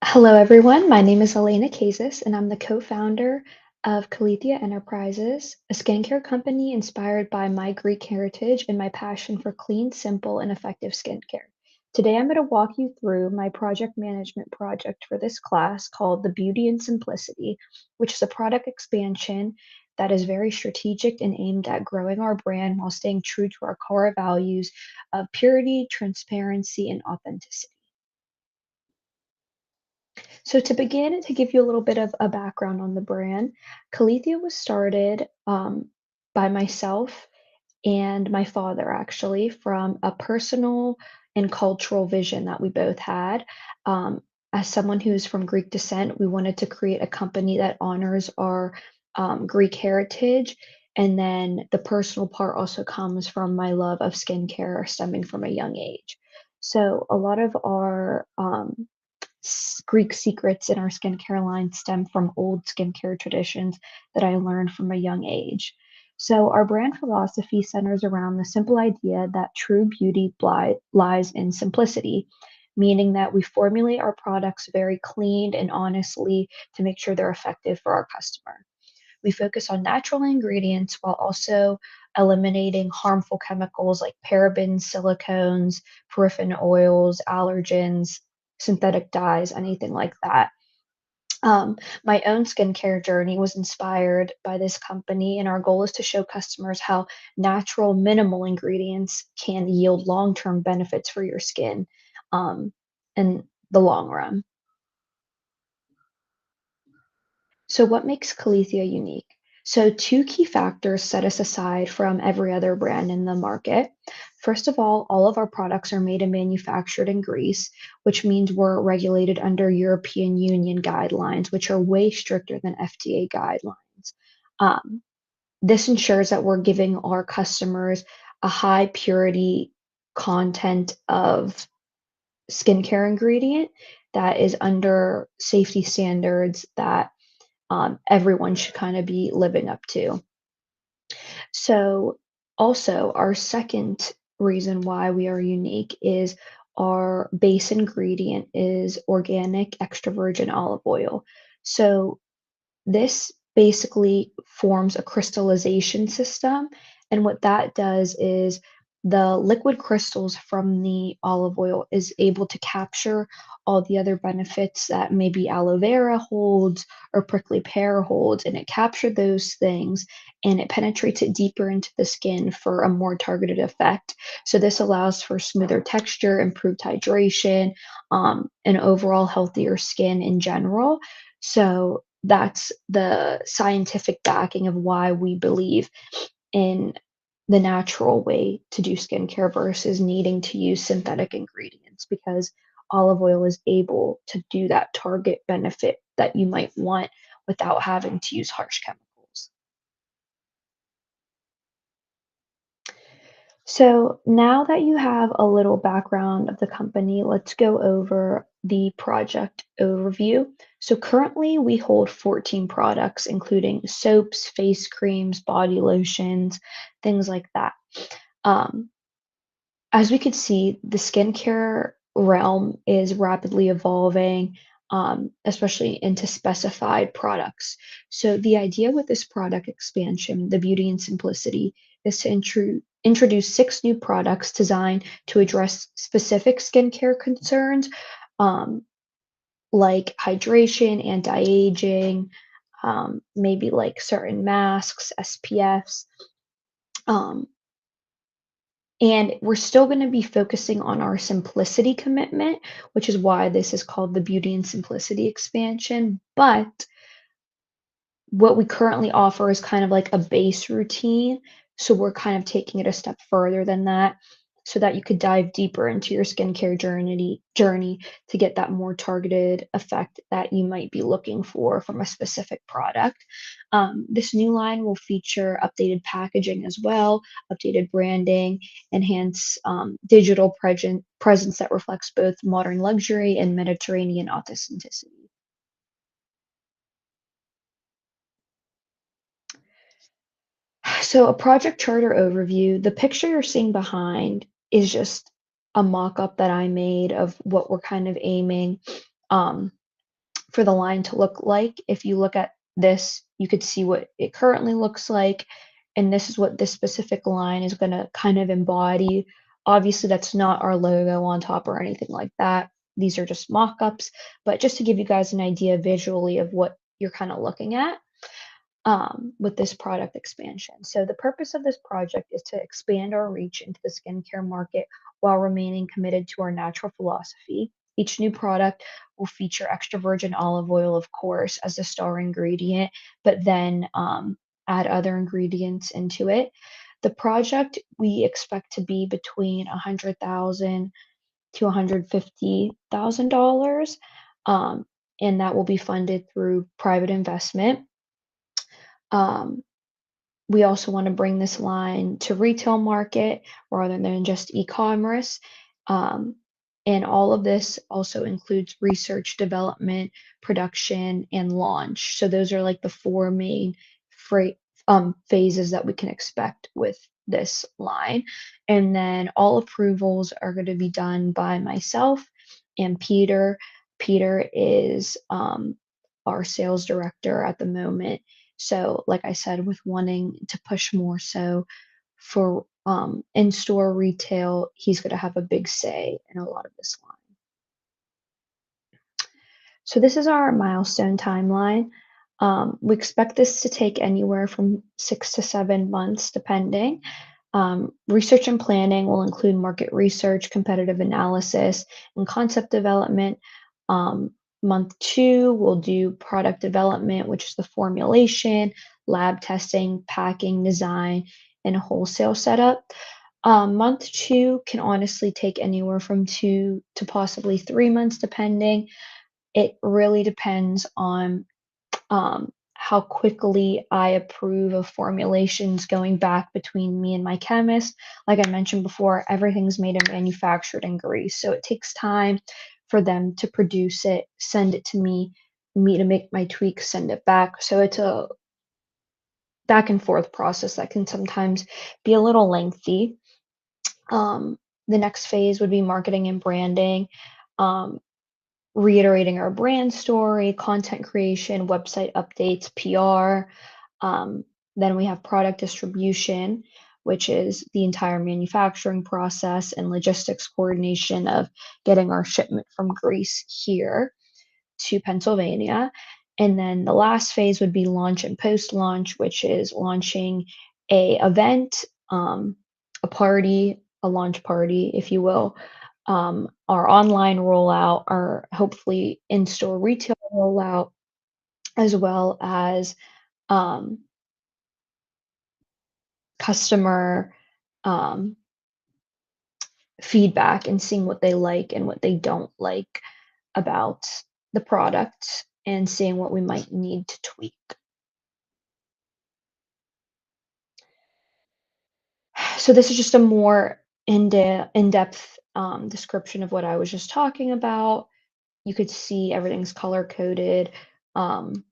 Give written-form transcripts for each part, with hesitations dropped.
Hello, everyone. My name is Elena Kazis, and I'm the co-founder of Calethea Enterprises, a skincare company inspired by my Greek heritage and my passion for clean, simple, and effective skincare. Today, I'm going to walk you through my project management project for this class called The Beauty and Simplicity, which is a product expansion that is very strategic and aimed at growing our brand while staying true to our core values of purity, transparency, and authenticity. So to begin, to give you a little bit of a background on the brand, Calethea was started by myself and my father, actually, from a personal and cultural vision that we both had. Um, as someone who's from Greek descent, we wanted to create a company that honors our Greek heritage. And then the personal part also comes from my love of skincare stemming from a young age. So a lot of our Greek secrets in our skincare line stem from old skincare traditions that I learned from a young age. So, our brand philosophy centers around the simple idea that true beauty lies in simplicity, meaning that we formulate our products very clean and honestly to make sure they're effective for our customer. We focus on natural ingredients while also eliminating harmful chemicals like parabens, silicones, paraffin oils, allergens, synthetic dyes, anything like that. My own skincare journey was inspired by this company, and our goal is to show customers how natural, minimal ingredients can yield long term benefits for your skin um, in the long run. So, what makes Calethea unique? So, two key factors set us aside from every other brand in the market. First of all of our products are made and manufactured in Greece, which means we're regulated under European Union guidelines, which are way stricter than FDA guidelines. Um, this ensures that we're giving our customers a high purity content of skincare ingredient that is under safety standards that everyone should kind of be living up to. So, also, our second reason why we are unique is our base ingredient is organic extra virgin olive oil. So, this basically forms a crystallization system, and what that does is the liquid crystals from the olive oil is able to capture all the other benefits that maybe aloe vera holds or prickly pear holds, and it captured those things and it penetrates it deeper into the skin for a more targeted effect. So this allows for smoother texture, improved hydration, and overall healthier skin in general. So that's the scientific backing of why we believe in the natural way to do skincare versus needing to use synthetic ingredients because olive oil is able to do that target benefit that you might want without having to use harsh chemicals. So now that you have a little background of the company, let's go over the project overview. So currently we hold 14 products, including soaps, face creams, body lotions, things like that. Um, as we could see, the skincare realm is rapidly evolving, especially into specified products. So, the idea with this product expansion, the beauty and simplicity, is to introduce six new products designed to address specific skincare concerns, um, like hydration, anti aging, maybe like certain masks, SPFs. Um, And we're still going to be focusing on our simplicity commitment, which is why this is called the Beauty and Simplicity expansion. But what we currently offer is kind of like a base routine. So we're kind of taking it a step further than that so that you could dive deeper into your skincare journey to get that more targeted effect that you might be looking for from a specific product. This new line will feature updated packaging as well, updated branding, enhance digital presence that reflects both modern luxury and Mediterranean authenticity. So, a project charter overview, the picture you're seeing behind is just a mock up that I made of what we're kind of aiming. Um, for the line to look like. If you look at this, you could see what it currently looks like, and this is what this specific line is gonna kind of embody. Obviously, that's not our logo on top or anything like that. These are just mock-ups, but just to give you guys an idea visually of what you're kind of looking at with this product expansion. So the purpose of this project is to expand our reach into the skincare market while remaining committed to our natural philosophy. Each new product will feature extra virgin olive oil, of course, as the star ingredient, but then add other ingredients into it. The project we expect to be between 100,000 to $150,000, and that will be funded through private investment. Um, we also want to bring this line to retail market rather than just e-commerce. Um, and all of this also includes research, development, production, and launch. So those are like the four main freight phases that we can expect with this line. And then all approvals are going to be done by myself and Peter. Peter is our sales director at the moment. So, like I said, with wanting to push more so for in-store retail, he's going to have a big say in a lot of this line. So this is our milestone timeline. We expect this to take anywhere from 6 to 7 months, depending. Research and planning will include market research, competitive analysis, and concept development. Um, Month two, we'll do product development, which is the formulation, lab testing, packing, design, and wholesale setup. Month two can honestly take anywhere from 2 to possibly 3 months, depending. It really depends on how quickly I approve of formulations going back between me and my chemist. Like I mentioned before, everything's made and manufactured in Greece, so it takes time for them to produce it, send it to me to make my tweaks, send it back. So it's a back and forth process that can sometimes be a little lengthy. Um, the next phase would be marketing and branding. Um, Reiterating our brand story, content creation, website updates, PR. Um, then we have product distribution, which is the entire manufacturing process and logistics coordination of getting our shipment from Greece here to Pennsylvania. And then the last phase would be launch and post launch, which is launching a event, a party, a launch party, if you will, our online rollout, our hopefully in-store retail rollout, as well as um, customer um, feedback and seeing what they like and what they don't like about the product and seeing what we might need to tweak. So this is just a more in-depth description of what I was just talking about. You could see everything's color coded um,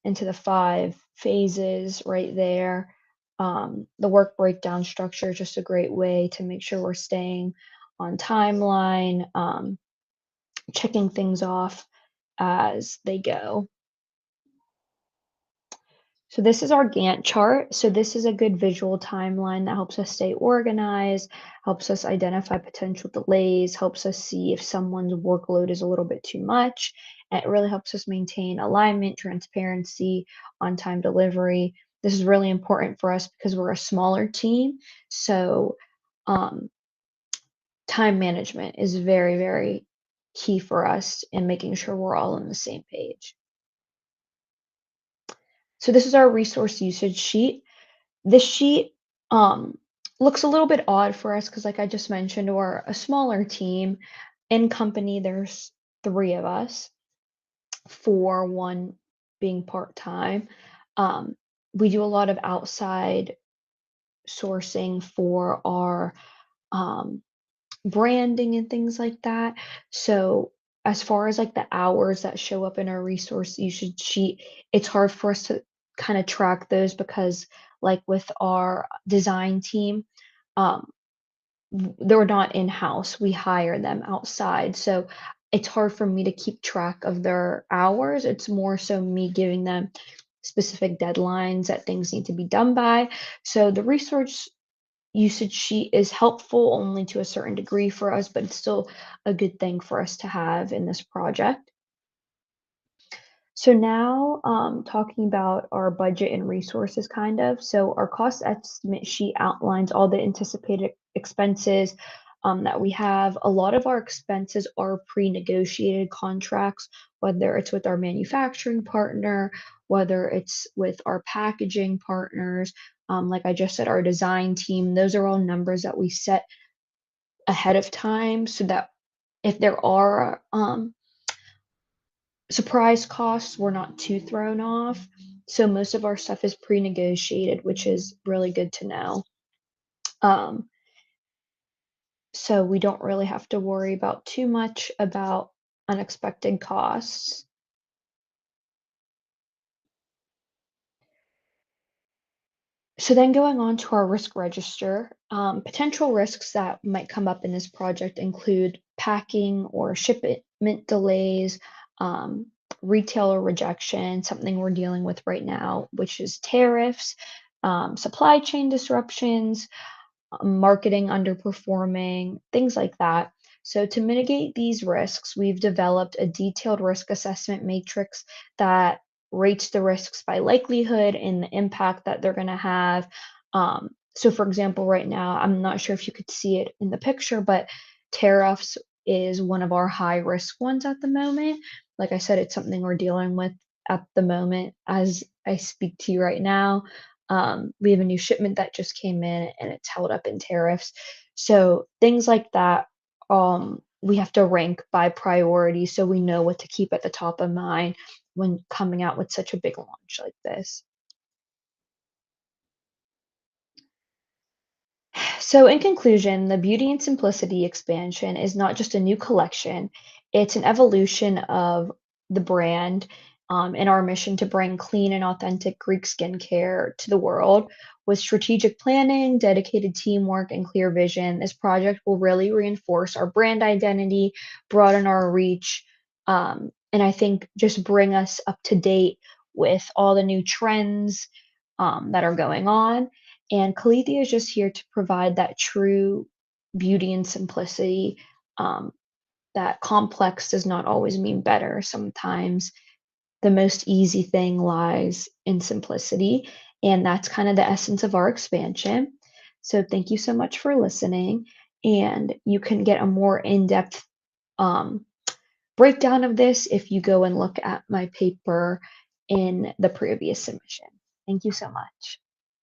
into the 5 phases right there. The work breakdown structure is just a great way to make sure we're staying on timeline, checking things off as they go. So this is our Gantt chart. So this is a good visual timeline that helps us stay organized, helps us identify potential delays, helps us see if someone's workload is a little bit too much. And it really helps us maintain alignment, transparency, on-time delivery. This is really important for us because we're a smaller team. So um, time management is very, very key for us in making sure we're all on the same page. So this is our resource usage sheet. This sheet looks a little bit odd for us because, like I just mentioned, we're a smaller team. In company, there's 3 of us, 4, one being part-time. Um, we do a lot of outside sourcing for our um, branding and things like that. So as far as like the hours that show up in our resource usage sheet, it's hard for us to kind of track those because like with our design team, they're not in-house. We hire them outside. So it's hard for me to keep track of their hours. It's more so me giving them specific deadlines that things need to be done by. So the resource usage sheet is helpful only to a certain degree for us, but it's still a good thing for us to have in this project. So now, talking about our budget and resources kind of. So our cost estimate sheet outlines all the anticipated expenses that we have. A lot of our expenses are pre-negotiated contracts, whether it's with our manufacturing partner, whether it's with our packaging partners. Like I just said, our design team, those are all numbers that we set ahead of time so that if there are surprise costs, we're not too thrown off. So most of our stuff is pre-negotiated, which is really good to know. Um, so we don't really have to worry about too much about unexpected costs. So then going on to our risk register, potential risks that might come up in this project include packing or shipment delays, um, retailer rejection, something we're dealing with right now, which is tariffs, supply chain disruptions, marketing underperforming, things like that. So, to mitigate these risks, we've developed a detailed risk assessment matrix that rates the risks by likelihood and the impact that they're going to have. So, for example, right now, I'm not sure if you could see it in the picture, but tariffs is one of our high risk ones at the moment. Like I said, it's something we're dealing with at the moment as I speak to you right now. We have a new shipment that just came in and it's held up in tariffs. So things like that, we have to rank by priority so we know what to keep at the top of mind when coming out with such a big launch like this. So, in conclusion, the Beauty and Simplicity expansion is not just a new collection, it's an evolution of the brand and our mission to bring clean and authentic Greek skincare to the world. With strategic planning, dedicated teamwork, and clear vision, this project will really reinforce our brand identity, broaden our reach, and I think just bring us up to date with all the new trends that are going on. And Calethea is just here to provide that true beauty and simplicity. Um, that complex does not always mean better. Sometimes the most easy thing lies in simplicity. And that's kind of the essence of our expansion. So thank you so much for listening. And you can get a more in depth um, breakdown of this if you go and look at my paper in the previous submission. Thank you so much.